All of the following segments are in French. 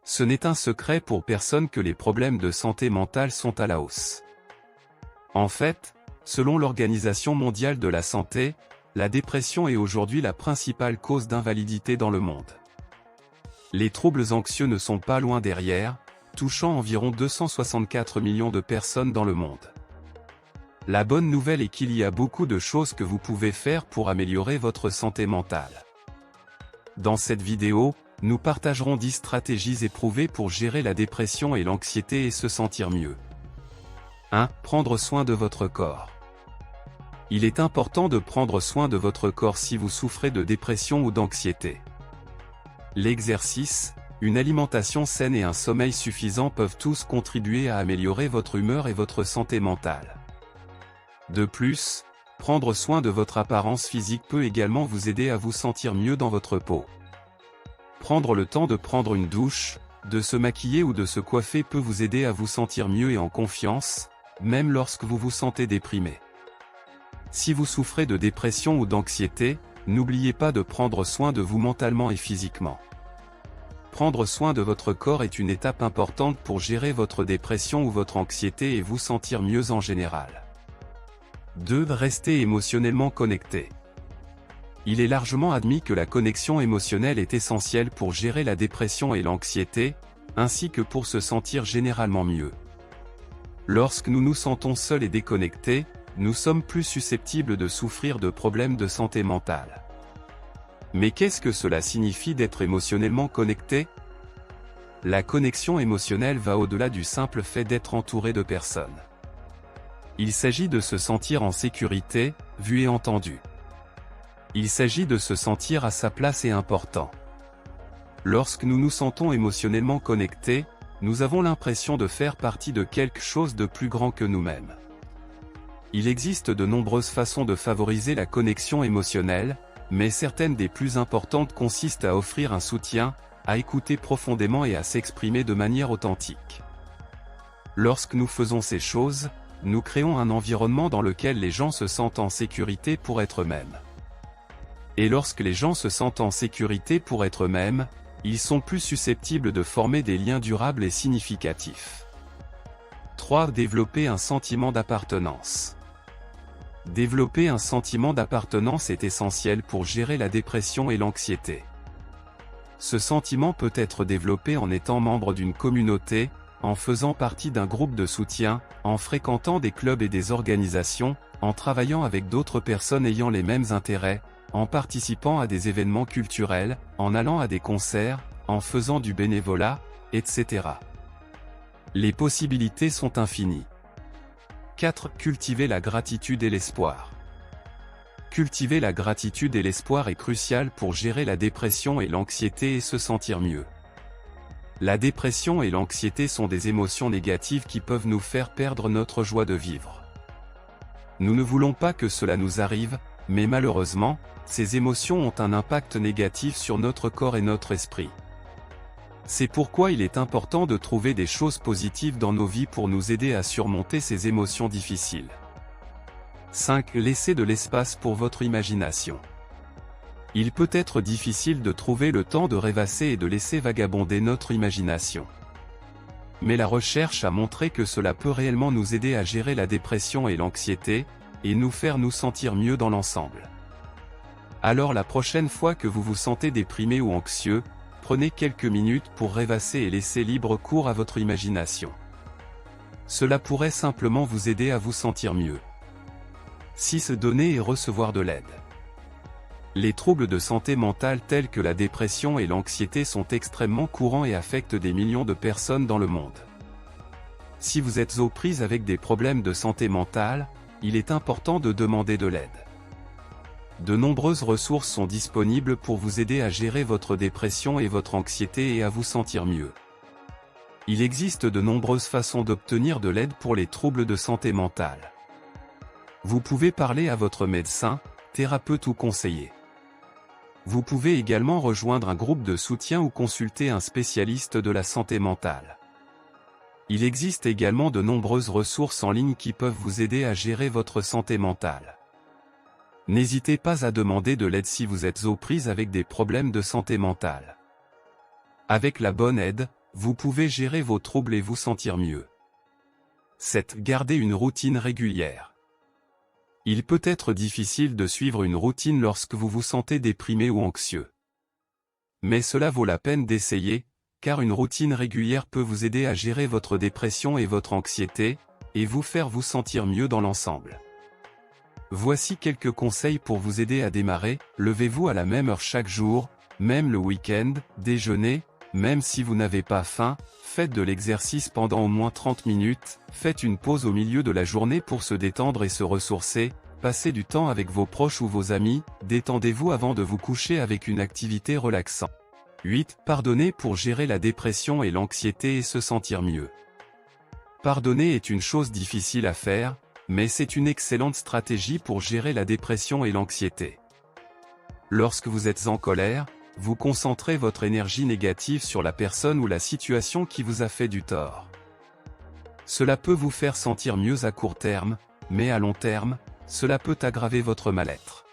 Ce n'est un secret pour personne que les problèmes de santé mentale sont à la hausse. En fait, selon l'Organisation mondiale de la santé, la dépression est aujourd'hui la principale cause d'invalidité dans le monde. Les troubles anxieux ne sont pas loin derrière, touchant environ 264 millions de personnes dans le monde. La bonne nouvelle est qu'il y a beaucoup de choses que vous pouvez faire pour améliorer votre santé mentale. Dans cette vidéo, nous partagerons 10 stratégies éprouvées pour gérer la dépression et l'anxiété et se sentir mieux. 1. Prendre soin de votre corps. Il est important de prendre soin de votre corps si vous souffrez de dépression ou d'anxiété. L'exercice, une alimentation saine et un sommeil suffisant peuvent tous contribuer à améliorer votre humeur et votre santé mentale. De plus, prendre soin de votre apparence physique peut également vous aider à vous sentir mieux dans votre peau. Prendre le temps de prendre une douche, de se maquiller ou de se coiffer peut vous aider à vous sentir mieux et en confiance, même lorsque vous vous sentez déprimé. Si vous souffrez de dépression ou d'anxiété, n'oubliez pas de prendre soin de vous mentalement et physiquement. Prendre soin de votre corps est une étape importante pour gérer votre dépression ou votre anxiété et vous sentir mieux en général. 2. Rester émotionnellement connecté. Il est largement admis que la connexion émotionnelle est essentielle pour gérer la dépression et l'anxiété, ainsi que pour se sentir généralement mieux. Lorsque nous nous sentons seuls et déconnectés, nous sommes plus susceptibles de souffrir de problèmes de santé mentale. Mais qu'est-ce que cela signifie d'être émotionnellement connecté? La connexion émotionnelle va au-delà du simple fait d'être entouré de personnes. Il s'agit de se sentir en sécurité, vu et entendu. Il s'agit de se sentir à sa place et important. Lorsque nous nous sentons émotionnellement connectés, nous avons l'impression de faire partie de quelque chose de plus grand que nous-mêmes. Il existe de nombreuses façons de favoriser la connexion émotionnelle, mais certaines des plus importantes consistent à offrir un soutien, à écouter profondément et à s'exprimer de manière authentique. Lorsque nous faisons ces choses, nous créons un environnement dans lequel les gens se sentent en sécurité pour être eux-mêmes. Et lorsque les gens se sentent en sécurité pour être eux-mêmes, ils sont plus susceptibles de former des liens durables et significatifs. 3. Développer un sentiment d'appartenance. Développer un sentiment d'appartenance est essentiel pour gérer la dépression et l'anxiété. Ce sentiment peut être développé en étant membre d'une communauté, en faisant partie d'un groupe de soutien, en fréquentant des clubs et des organisations, en travaillant avec d'autres personnes ayant les mêmes intérêts, en participant à des événements culturels, en allant à des concerts, en faisant du bénévolat, etc. Les possibilités sont infinies. 4. Cultiver la gratitude et l'espoir. Cultiver la gratitude et l'espoir est crucial pour gérer la dépression et l'anxiété et se sentir mieux. La dépression et l'anxiété sont des émotions négatives qui peuvent nous faire perdre notre joie de vivre. Nous ne voulons pas que cela nous arrive, mais malheureusement, ces émotions ont un impact négatif sur notre corps et notre esprit. C'est pourquoi il est important de trouver des choses positives dans nos vies pour nous aider à surmonter ces émotions difficiles. 5. Laissez de l'espace pour votre imagination. Il peut être difficile de trouver le temps de rêvasser et de laisser vagabonder notre imagination. Mais la recherche a montré que cela peut réellement nous aider à gérer la dépression et l'anxiété, et nous faire nous sentir mieux dans l'ensemble. Alors la prochaine fois que vous vous sentez déprimé ou anxieux, prenez quelques minutes pour rêvasser et laisser libre cours à votre imagination. Cela pourrait simplement vous aider à vous sentir mieux. 6. Donner et recevoir de l'aide. Les troubles de santé mentale tels que la dépression et l'anxiété sont extrêmement courants et affectent des millions de personnes dans le monde. Si vous êtes aux prises avec des problèmes de santé mentale, il est important de demander de l'aide. De nombreuses ressources sont disponibles pour vous aider à gérer votre dépression et votre anxiété et à vous sentir mieux. Il existe de nombreuses façons d'obtenir de l'aide pour les troubles de santé mentale. Vous pouvez parler à votre médecin, thérapeute ou conseiller. Vous pouvez également rejoindre un groupe de soutien ou consulter un spécialiste de la santé mentale. Il existe également de nombreuses ressources en ligne qui peuvent vous aider à gérer votre santé mentale. N'hésitez pas à demander de l'aide si vous êtes aux prises avec des problèmes de santé mentale. Avec la bonne aide, vous pouvez gérer vos troubles et vous sentir mieux. 7. Gardez une routine régulière. Il peut être difficile de suivre une routine lorsque vous vous sentez déprimé ou anxieux. Mais cela vaut la peine d'essayer, car une routine régulière peut vous aider à gérer votre dépression et votre anxiété, et vous faire vous sentir mieux dans l'ensemble. Voici quelques conseils pour vous aider à démarrer. Levez-vous à la même heure chaque jour, même le week-end, déjeunez, même si vous n'avez pas faim, faites de l'exercice pendant au moins 30 minutes, faites une pause au milieu de la journée pour se détendre et se ressourcer, passez du temps avec vos proches ou vos amis, détendez-vous avant de vous coucher avec une activité relaxante. 8. Pardonnez pour gérer la dépression et l'anxiété et se sentir mieux. Pardonner est une chose difficile à faire, mais c'est une excellente stratégie pour gérer la dépression et l'anxiété. Lorsque vous êtes en colère, vous concentrez votre énergie négative sur la personne ou la situation qui vous a fait du tort. Cela peut vous faire sentir mieux à court terme, mais à long terme, cela peut aggraver votre mal-être.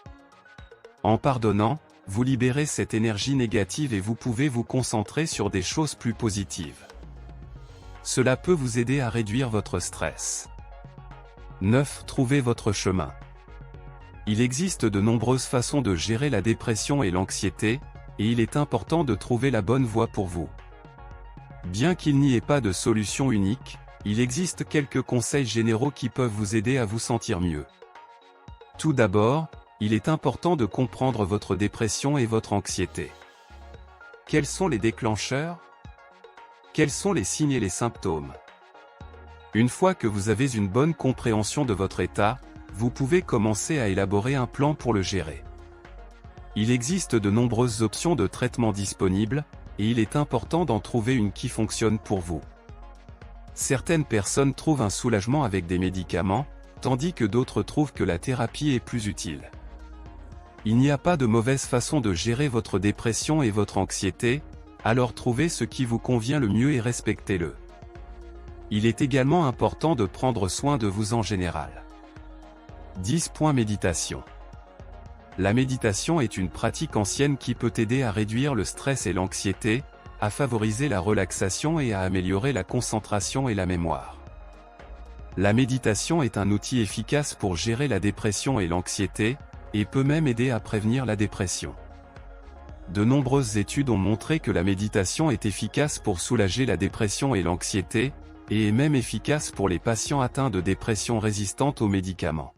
En pardonnant, vous libérez cette énergie négative et vous pouvez vous concentrer sur des choses plus positives. Cela peut vous aider à réduire votre stress. 9. Trouvez votre chemin. Il existe de nombreuses façons de gérer la dépression et l'anxiété, et il est important de trouver la bonne voie pour vous. Bien qu'il n'y ait pas de solution unique, il existe quelques conseils généraux qui peuvent vous aider à vous sentir mieux. Tout d'abord, il est important de comprendre votre dépression et votre anxiété. Quels sont les déclencheurs? Quels sont les signes et les symptômes? Une fois que vous avez une bonne compréhension de votre état, vous pouvez commencer à élaborer un plan pour le gérer. Il existe de nombreuses options de traitement disponibles, et il est important d'en trouver une qui fonctionne pour vous. Certaines personnes trouvent un soulagement avec des médicaments, tandis que d'autres trouvent que la thérapie est plus utile. Il n'y a pas de mauvaise façon de gérer votre dépression et votre anxiété, alors trouvez ce qui vous convient le mieux et respectez-le. Il est également important de prendre soin de vous en général. 10. Méditation. La méditation est une pratique ancienne qui peut aider à réduire le stress et l'anxiété, à favoriser la relaxation et à améliorer la concentration et la mémoire. La méditation est un outil efficace pour gérer la dépression et l'anxiété, et peut même aider à prévenir la dépression. De nombreuses études ont montré que la méditation est efficace pour soulager la dépression et l'anxiété, et est même efficace pour les patients atteints de dépression résistante aux médicaments.